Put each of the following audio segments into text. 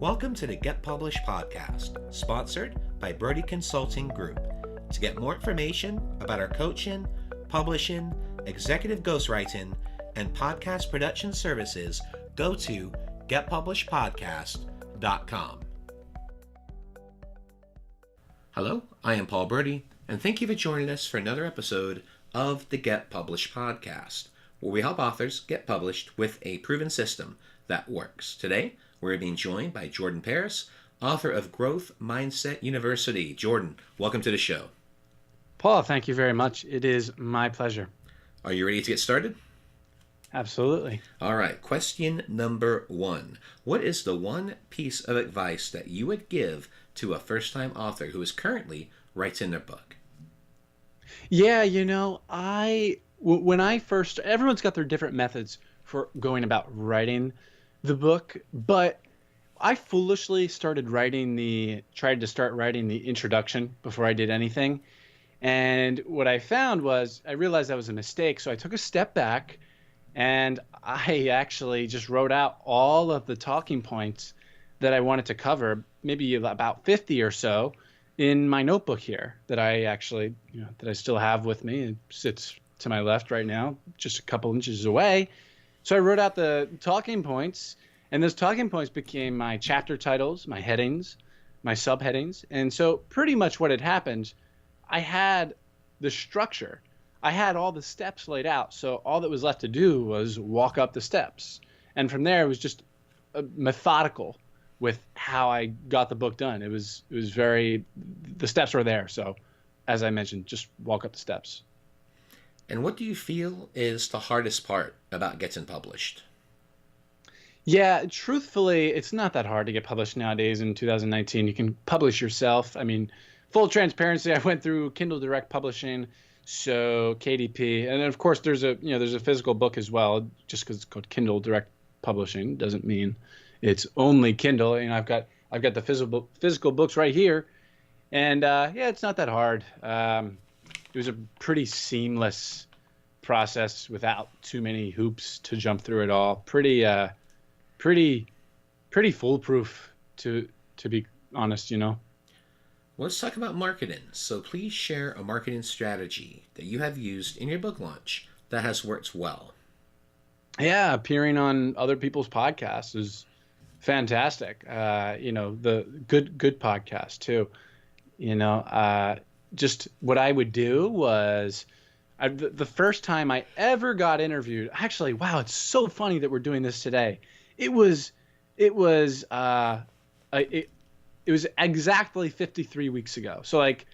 Welcome to the Get Published podcast, sponsored by Brodie Consulting Group. To get more information about our coaching, publishing, executive ghostwriting, and podcast production services, go to getpublishedpodcast.com. Hello, I am Paul Brodie, and thank you for joining us for another episode of the Get Published podcast, where we help authors get published with a proven system that works. Today, we're being joined by Jordan Paris, author of Growth Mindset University. Jordan, welcome to the show. Paul, thank you very much. It is my pleasure. Are you ready to get started? Absolutely. All right, question number 1. What is the one piece of advice that you would give to a first-time author who is currently writing their book? Yeah, when I first, everyone's got their different methods for going about writing the book, but I foolishly tried to start writing the introduction before I did anything. And what I found was I realized that was a mistake. So I took a step back and I actually just wrote out all of the talking points that I wanted to cover, maybe about 50 or so, in my notebook here that I still have with me. It sits to my left right now, just a couple inches away. So I wrote out the talking points, and those talking points became my chapter titles, my headings, my subheadings. And so pretty much what had happened, I had the structure. I had all the steps laid out. So all that was left to do was walk up the steps. And from there, it was just methodical with how I got the book done. It was the steps were there. So as I mentioned, just walk up the steps. And what do you feel is the hardest part about getting published? Yeah, truthfully, it's not that hard to get published nowadays in 2019. You can publish yourself. I mean, full transparency, I went through Kindle Direct Publishing, so KDP, and then of course there's a physical book as well. Just because it's called Kindle Direct Publishing doesn't mean it's only Kindle. I've got the physical books right here, and it's not that hard. It was a pretty seamless process without too many hoops to jump through it all. Pretty foolproof to be honest, Let's talk about marketing. So please share a marketing strategy that you have used in your book launch that has worked well. Yeah, appearing on other people's podcasts is fantastic. The good podcast too. Just what I would do was the first time I ever got interviewed. Actually, wow, it's so funny that we're doing this today. It was exactly 53 weeks ago. So like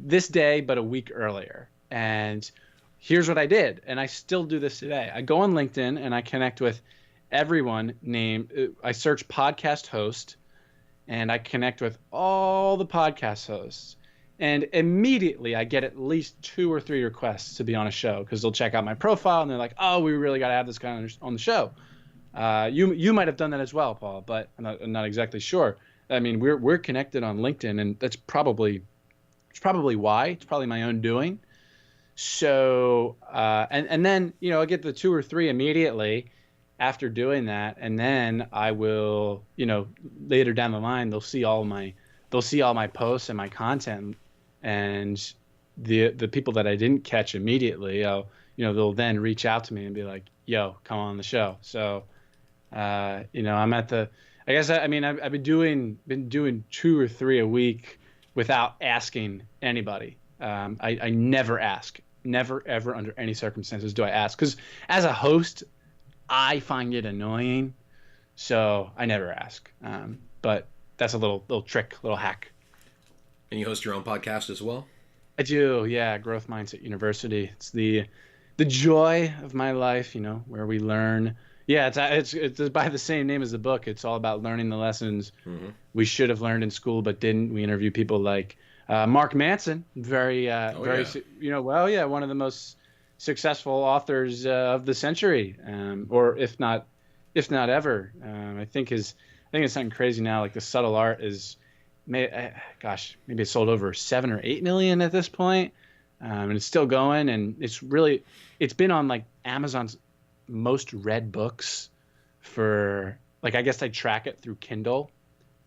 this day, but a week earlier. And here's what I did. And I still do this today. I go on LinkedIn and I connect with everyone I search podcast host and I connect with all the podcast hosts. And immediately I get at least 2 or 3 requests to be on a show because they'll check out my profile and they're like, oh, we really got to have this guy on the show. You might have done that as well, Paul, but I'm not exactly sure. I mean, we're connected on LinkedIn, and it's probably why. It's probably my own doing. So and then I get the 2 or 3 immediately after doing that, and then I will later down the line they'll see all my posts and my content, and the people that I didn't catch immediately, they'll then reach out to me and be like, "Yo, come on the show." So I'm at the. I guess I've been doing 2 or 3 a week without asking anybody. I never ask, never ever under any circumstances do I ask, because as a host, I find it annoying, so I never ask. But that's a little trick, little hack. And you host your own podcast as well? I do, yeah. Growth Mindset University. It's the joy of my life, where we learn. Yeah, it's by the same name as the book. It's all about learning the lessons we should have learned in school but didn't. We interview people like Mark Manson, one of the most successful authors of the century, or if not ever. I think it's something crazy now. Like The Subtle Art is, maybe it's sold over 7 or 8 million at this point, and it's still going. And it's been on like Amazon's most read books for, like, I guess I track it through Kindle,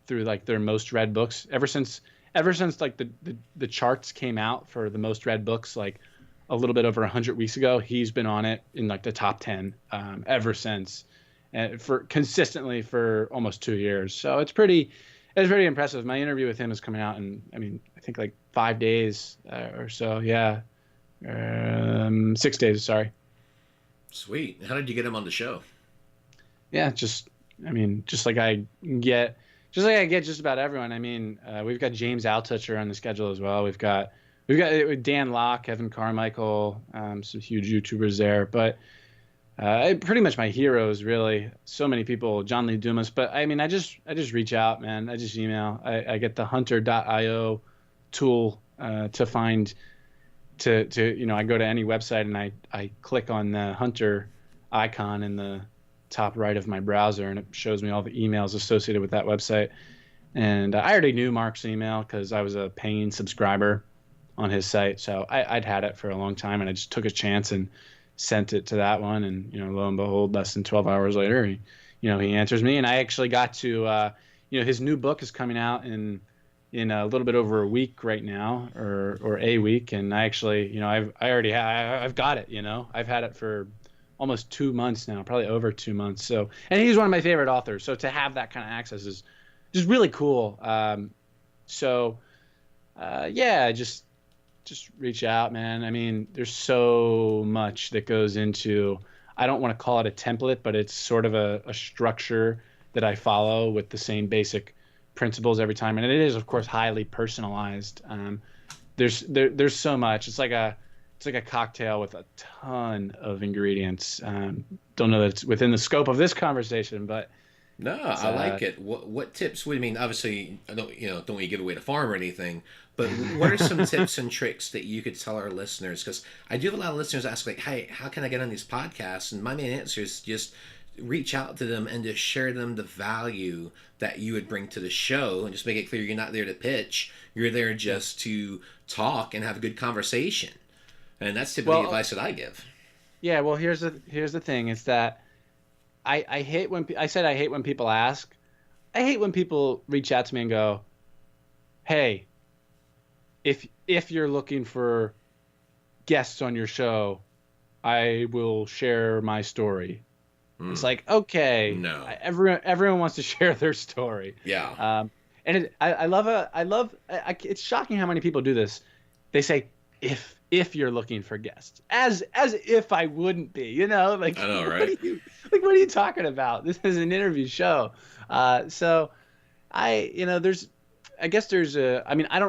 through like their most read books ever since like the charts came out for the most read books like a little bit over 100 weeks ago. He's been on it in like the top 10 ever since, and for consistently for almost 2 years. So it's pretty impressive. My interview with him is coming out in, I mean, I think like 5 days or so. Yeah. 6 days. Sorry. Sweet. How did you get him on the show? Yeah. Just like I get just about everyone. I mean, we've got James Altucher on the schedule as well. We've got Dan Locke, Kevin Carmichael, some huge YouTubers there, but pretty much my heroes, really. So many people, John Lee Dumas. But I mean, I just reach out, man. I just email. I get the hunter.io tool to find to I go to any website and I click on the Hunter icon in the top right of my browser, and it shows me all the emails associated with that website. And I already knew Mark's email because I was a paying subscriber on his site, so I'd had it for a long time, and I just took a chance and sent it to that one. And lo and behold, less than 12 hours later, he answers me, and I actually got to his new book is coming out in a little bit over a week right now, or a week, and I actually I've got it. I've had it for almost 2 months now, probably over 2 months. So, and he's one of my favorite authors. So to have that kind of access is just really cool. Just reach out, man. I mean, there's so much that goes into, I don't want to call it a template, but it's sort of a structure that I follow with the same basic principles every time. And it is, of course, highly personalized. There's so much. It's like a cocktail with a ton of ingredients. Don't know that it's within the scope of this conversation, but no, I like it. What tips would you mean? Obviously, I don't want to give away the farm or anything, but what are some tips and tricks that you could tell our listeners? Because I do have a lot of listeners ask like, "Hey, how can I get on these podcasts?" And my main answer is just reach out to them and just share them the value that you would bring to the show, and just make it clear you're not there to pitch. You're there just to talk and have a good conversation. And that's typically the advice that I give. Yeah, well, here's the thing: is that I hate when I hate when people ask. I hate when people reach out to me and go, "Hey, if you're looking for guests on your show, I will share my story." It's like, okay, no, everyone wants to share their story. Yeah. And it's shocking how many people do this. They say, if you're looking for guests, as if I wouldn't be, like, I know, right? What are you talking about? This is an interview show. So I don't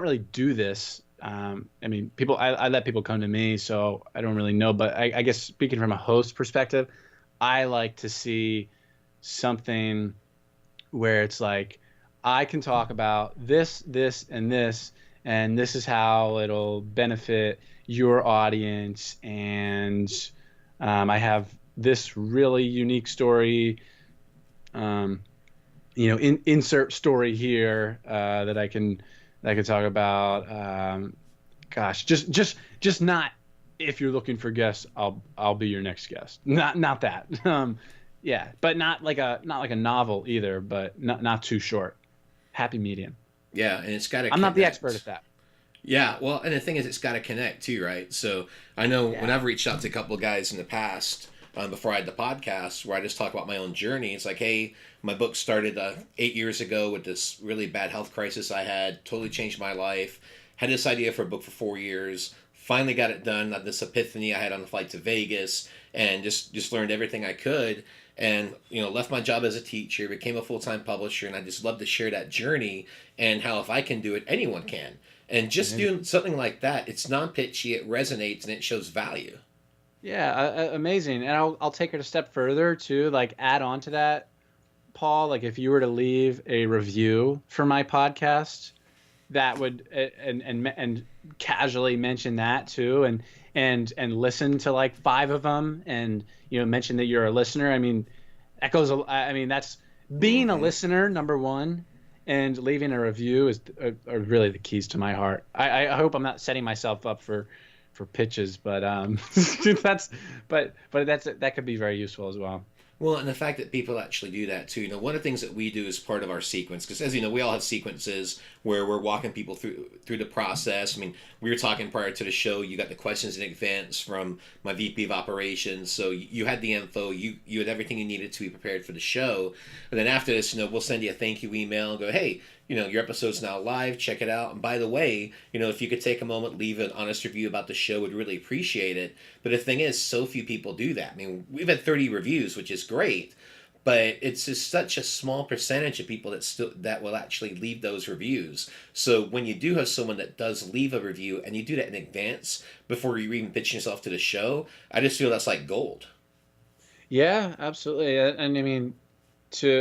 really do this. I let people come to me, so I don't really know, but I guess speaking from a host perspective, I like to see something where it's like, I can talk about this, and this is how it'll benefit your audience. And I have this really unique story, insert story here that I can talk about. Just not, if you're looking for guests, I'll be your next guest. Not that. Yeah, but not like a novel either, but not too short. Happy medium. Yeah, and it's got to. I'm not the expert at that. Yeah, well, and the thing is, it's got to connect too, right? So I know when I've reached out to a couple of guys in the past, before I had the podcast, where I just talk about my own journey. It's like, hey, my book started 8 years ago with this really bad health crisis I had. Totally changed my life. Had this idea for a book for 4 years. Finally got it done. This epiphany I had on the flight to Vegas, and just learned everything I could. And left my job as a teacher, became a full-time publisher, and I just love to share that journey and how if I can do it, anyone can. And just doing something like that, it's non-pitchy, it resonates, and it shows value. Yeah, amazing. And I'll take it a step further too, like add on to that, Paul. Like if you were to leave a review for my podcast, that would and casually mention that too, and listen to like 5 of them, and mention that you're a listener. I mean, that goes. I mean, that's being a listener, number one, and leaving a review are really the keys to my heart. I hope I'm not setting myself up for pitches, but that could be very useful as well. Well, and the fact that people actually do that too. One of the things that we do as part of our sequence, because as you know, we all have sequences where we're walking people through the process. I mean, we were talking prior to the show. You got the questions in advance from my VP of operations, so you had the info. You had everything you needed to be prepared for the show. And then after this, we'll send you a thank you email. And go, hey, your episode's now live. Check it out. And by the way, if you could take a moment, leave an honest review about the show, would really appreciate it. But the thing is, so few people do that. I mean, we've had 30 reviews, which is great, but it's just such a small percentage of people that will actually leave those reviews. So when you do have someone that does leave a review and you do that in advance before you even pitch yourself to the show, I just feel that's like gold. Yeah, absolutely. And I mean,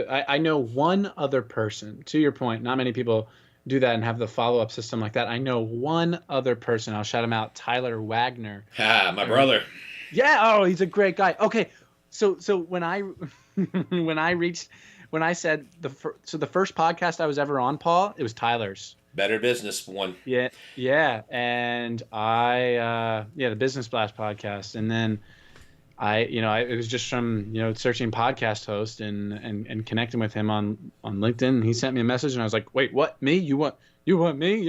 I know one other person, to your point, not many people do that and have the follow-up system like that. I know one other person. I'll shout him out, Tyler Wagner. My brother. Yeah. Oh, he's a great guy. Okay. So when I when I said the first podcast I was ever on, Paul, it was Tyler's. Better Business one. Yeah. Yeah. And the Business Blast podcast. And then it was just from, searching podcast host and connecting with him on LinkedIn. And he sent me a message and I was like, wait, what? Me? You want me?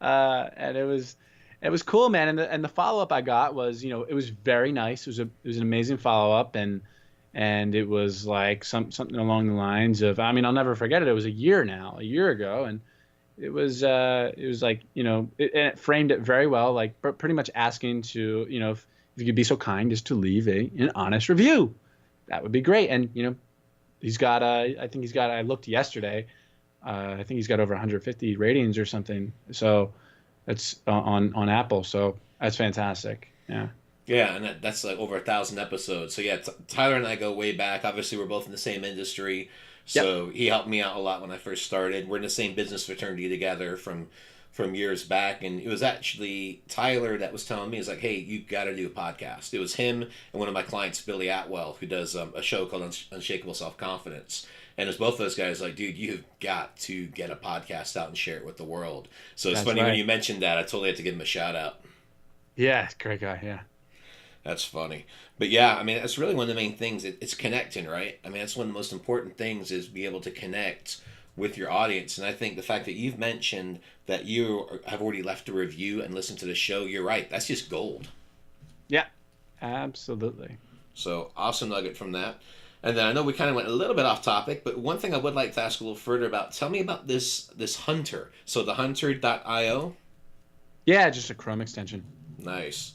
And it was cool, man. And the follow-up I got was, it was very nice. It was an amazing follow-up. And it was like something along the lines of, I mean, I'll never forget it. It was a year ago. And it was like, it framed it very well, like pretty much asking to, if you could be so kind as to leave an honest review, that would be great. And, he's got, I looked yesterday, I think he's got over 150 ratings or something. So that's on Apple. So that's fantastic. Yeah. Yeah. And that's like over 1,000 episodes. So yeah, Tyler and I go way back. Obviously we're both in the same industry. So He helped me out a lot when I first started. We're in the same business fraternity together from years back, and it was actually Tyler that was telling me, he's like, hey, you got to do a podcast. It was him and one of my clients, Billy Atwell, who does a show called Unshakable Self-Confidence. And it's both those guys like, dude, you've got to get a podcast out and share it with the world. So it's funny when you mentioned that, I totally had to give him a shout out. Yeah, great guy, yeah. That's funny. But yeah, I mean, that's really one of the main things. It's connecting, right? I mean, that's one of the most important things is be able to connect with your audience. And I think the fact that you've mentioned that you have already left a review and listened to the show, you're right. That's just gold. Yeah, absolutely. So awesome nugget from that. And then I know we kind of went a little bit off topic, but one thing I would like to ask a little further about, tell me about this Hunter. So the hunter.io? Yeah, just a Chrome extension. Nice.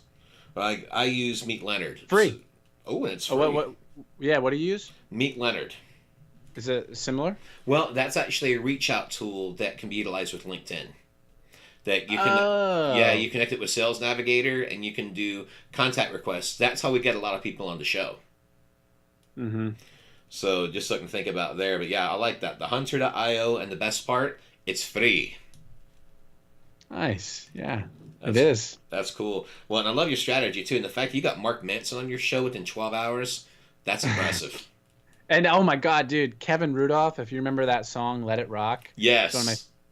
I use Meet Leonard. Free. And it's free. What do you use? Meet Leonard. Is it similar? Well, that's actually a reach out tool that can be utilized with LinkedIn. That you can, you connect it with Sales Navigator and you can do contact requests. That's how we get a lot of people on the show. Mm-hmm. So just something to think about there. But yeah, I like that. The hunter.io, and the best part, it's free. Nice. Yeah, it is. That's cool. Well, and I love your strategy too. And the fact that you got Mark Manson on your show within 12 hours, that's impressive. And oh my God, dude, Kevin Rudolph, if you remember that song, Let It Rock. Yes.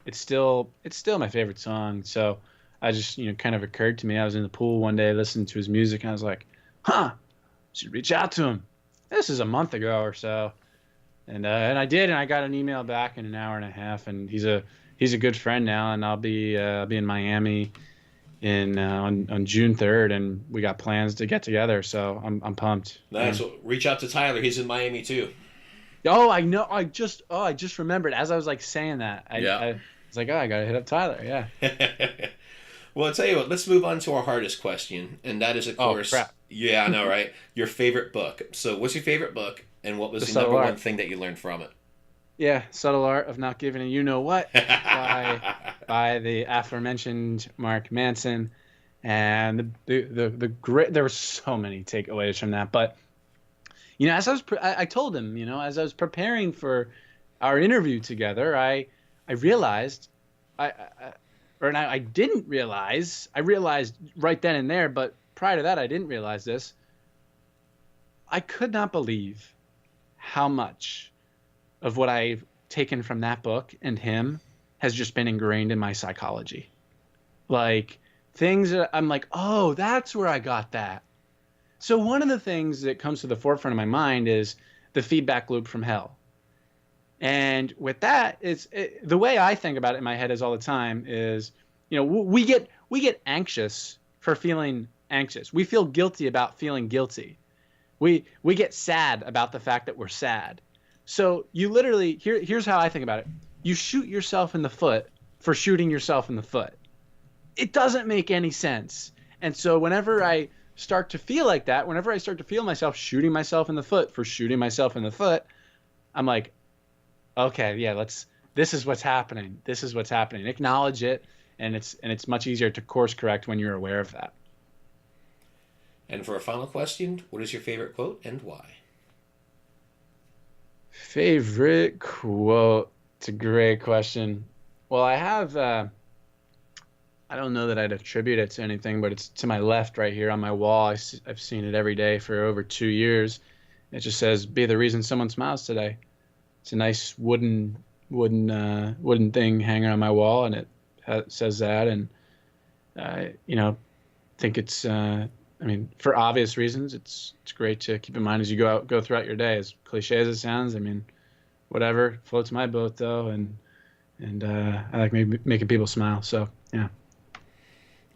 It's still my favorite song. So I just, kind of occurred to me. I was in the pool one day listening to his music and I was like, should reach out to him. This is a month ago or so. And I did, and I got an email back in an hour and a half, and he's a good friend now, and I'll be in Miami on June 3rd, and we got plans to get together, so I'm pumped. Nice. Well, reach out to Tyler. He's in Miami too. Oh, I know. I just remembered as I was like saying that. I was like, I gotta hit up Tyler. Yeah. Well, I'll tell you what. Let's move on to our hardest question, and that is, of course. Crap. Yeah, I know, right? Your favorite book. So, what's your favorite book, and what was the number one thing that you learned from it? Yeah, Subtle Art of Not Giving a You Know What by the aforementioned Mark Manson, and the great. There were so many takeaways from that, but as I told him, as I was preparing for our interview together, I realized I didn't realize. I realized right then and there, but prior to that, I didn't realize this. I could not believe how much of what I've taken from that book and him has just been ingrained in my psychology. Like things that I'm like, oh, that's where I got that. So one of the things that comes to the forefront of my mind is the feedback loop from hell. And with that, the way I think about it in my head is all the time is, we get anxious for feeling anxious. We feel guilty about feeling guilty. We get sad about the fact that we're sad. So you literally, here's how I think about it. You shoot yourself in the foot for shooting yourself in the foot. It doesn't make any sense. And so whenever I start to feel like that, whenever I start to feel myself shooting myself in the foot for shooting myself in the foot, I'm like, okay, yeah, this is what's happening. This is what's happening. Acknowledge it. And it's much easier to course correct when you're aware of that. And for a final question, what is your favorite quote and why? Favorite quote? It's a great question. Well, I have, I don't know that I'd attribute it to anything, but it's to my left right here on my wall. I've seen it every day for over 2 years. It just says, "Be the reason someone smiles today." It's a nice wooden thing hanging on my wall, and it says that. And think it's, for obvious reasons, it's great to keep in mind as you go throughout your day. As cliche as it sounds, whatever floats my boat though, and I like making people smile. So yeah.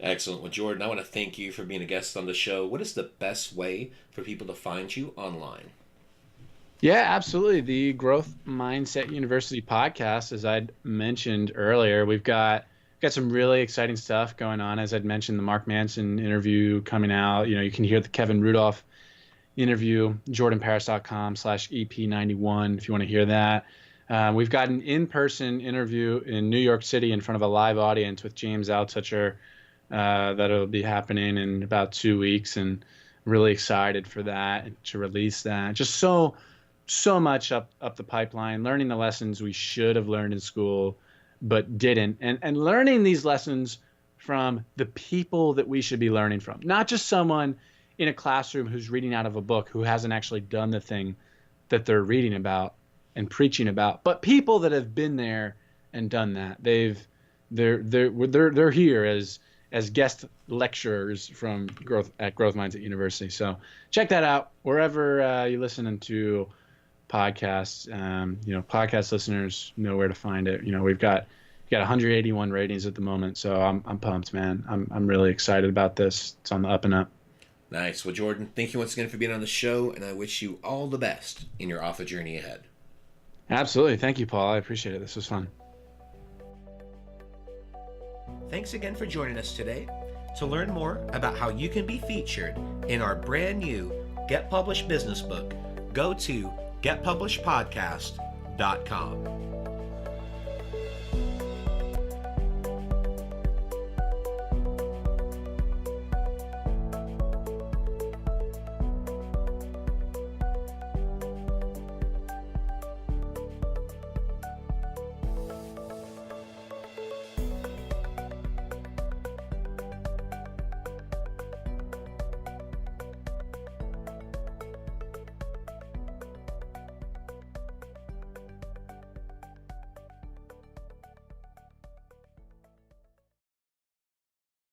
Excellent. Well, Jordan, I want to thank you for being a guest on the show. What is the best way for people to find you online? Yeah, absolutely. The Growth Mindset University podcast, as I'd mentioned earlier, we've got some really exciting stuff going on. As I'd mentioned, the Mark Manson interview coming out. You can hear the Kevin Rudolph interview, jordanparis.com/EP91 if you want to hear that. We've got an in-person interview in New York City in front of a live audience with James Altucher that'll be happening in about 2 weeks, and really excited for that and to release that. Just so much up the pipeline, learning the lessons we should have learned in school but didn't, and learning these lessons from the people that we should be learning from, not just someone in a classroom who's reading out of a book who hasn't actually done the thing that they're reading about and preaching about, but people that have been there and done that. They're here as guest lecturers from Growth Mindset University. So check that out wherever you listen to podcasts. Podcast listeners know where to find it. We've got 181 ratings at the moment, so I'm pumped, man. I'm really excited about this. It's on the up and up. Nice. Well, Jordan, thank you once again for being on the show, and I wish you all the best in your author journey ahead. Absolutely. Thank you, Paul. I appreciate it. This was fun. Thanks again for joining us today. To learn more about how you can be featured in our brand new Get Published business book, go to getpublishedpodcast.com.